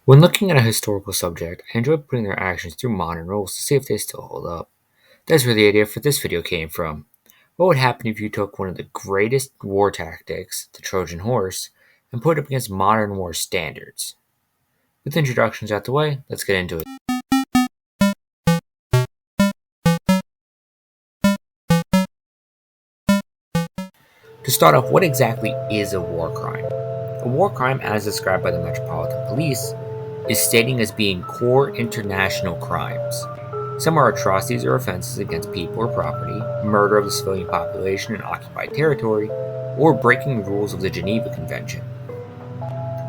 When looking at a historical subject, I enjoy putting their actions through modern rules to see if they still hold up. That's where the idea for this video came from. What would happen if you took one of the greatest war tactics, the Trojan horse, and put it up against modern war standards? With introductions out the way, let's get into it. To start off, what exactly is a war crime? A war crime, as described by the Metropolitan Police, is stating as being core international crimes. Some are atrocities or offenses against people or property, murder of the civilian population in occupied territory, or breaking the rules of the Geneva Convention.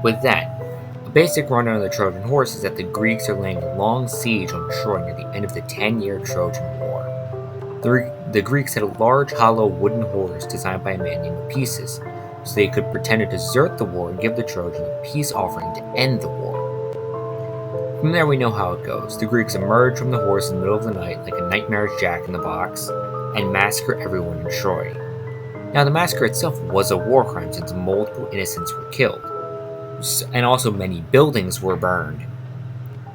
With that, a basic rundown of the Trojan horse is that the Greeks are laying a long siege on Troy near the end of the 10-year Trojan War. The Greeks had a large hollow wooden horse designed by a man named Ephesus, so they could pretend to desert the war and give the Trojans a peace offering to end the war. From there we know how it goes. The Greeks emerge from the horse in the middle of the night like a nightmarish jack-in-the-box and massacre everyone in Troy. Now the massacre itself was a war crime since multiple innocents were killed, and also many buildings were burned.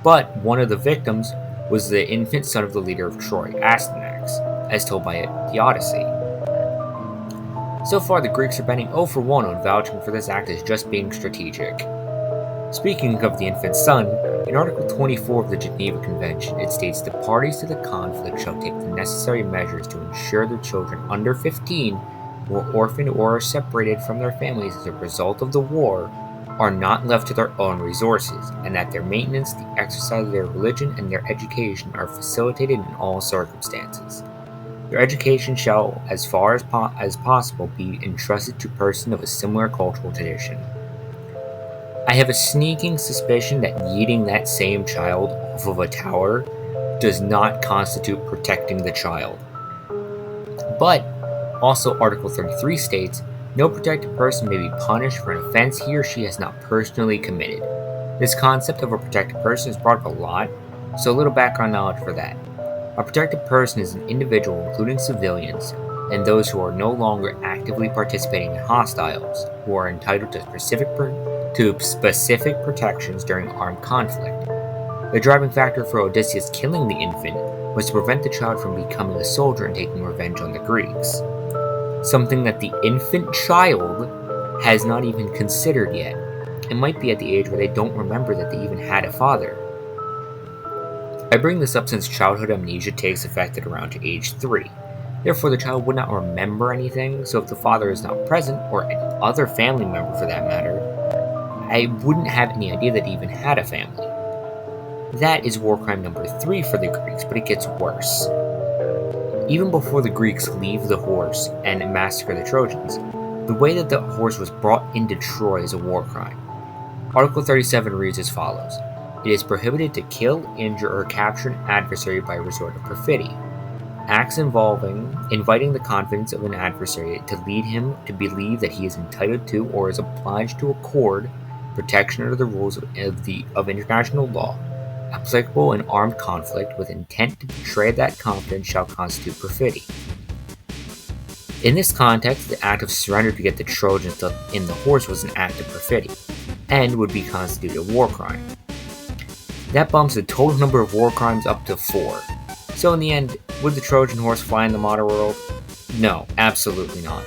But one of the victims was the infant son of the leader of Troy, Astyanax, as told by the Odyssey. So far the Greeks are betting 0 for 1 on vouching for this act as just being strategic. Speaking of the infant son, in Article 24 of the Geneva Convention, it states the parties to the conflict shall take the necessary measures to ensure their children under 15 who are orphaned or are separated from their families as a result of the war are not left to their own resources, and that their maintenance, the exercise of their religion, and their education are facilitated in all circumstances. Their education shall, as far as possible, be entrusted to persons of a similar cultural tradition. I have a sneaking suspicion that yeeting that same child off of a tower does not constitute protecting the child. But also Article 33 states, no protected person may be punished for an offense he or she has not personally committed. This concept of a protected person is brought up a lot, so a little background knowledge for that. A protected person is an individual, including civilians, and those who are no longer actively participating in hostiles, who are entitled to specific protections during armed conflict. The driving factor for Odysseus killing the infant was to prevent the child from becoming a soldier and taking revenge on the Greeks. Something that the infant child has not even considered yet. It might be at the age where they don't remember that they even had a father. I bring this up since childhood amnesia takes effect at around age 3. Therefore, the child would not remember anything, so if the father is not present, or any other family member for that matter, I wouldn't have any idea that he even had a family. That is war crime number 3 for the Greeks, but it gets worse. Even before the Greeks leave the horse and massacre the Trojans, the way that the horse was brought into Troy is a war crime. Article 37 reads as follows. It is prohibited to kill, injure, or capture an adversary by resort of perfidy. Acts involving inviting the confidence of an adversary to lead him to believe that he is entitled to or is obliged to accord protection under the rules of international law, applicable in armed conflict with intent to betray that confidence shall constitute perfidy. In this context, the act of surrender to get the Trojans in the horse was an act of perfidy, and would be constituted a war crime. That bumps the total number of war crimes up to 4. So in the end, would the Trojan horse fly in the modern world? No, absolutely not.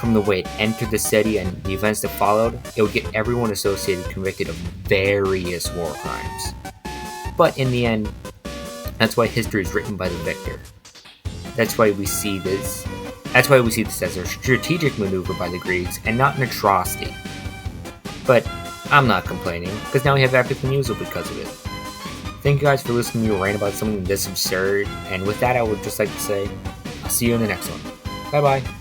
From the way it entered the city and the events that followed, it would get everyone associated convicted of various war crimes. But in the end, that's why history is written by the victor. That's why we see this as a strategic maneuver by the Greeks and not an atrocity. But I'm not complaining, because now we have epic musical because of it. Thank you guys for listening to me rant about something this absurd, and with that I would just like to say, I'll see you in the next one. Bye bye.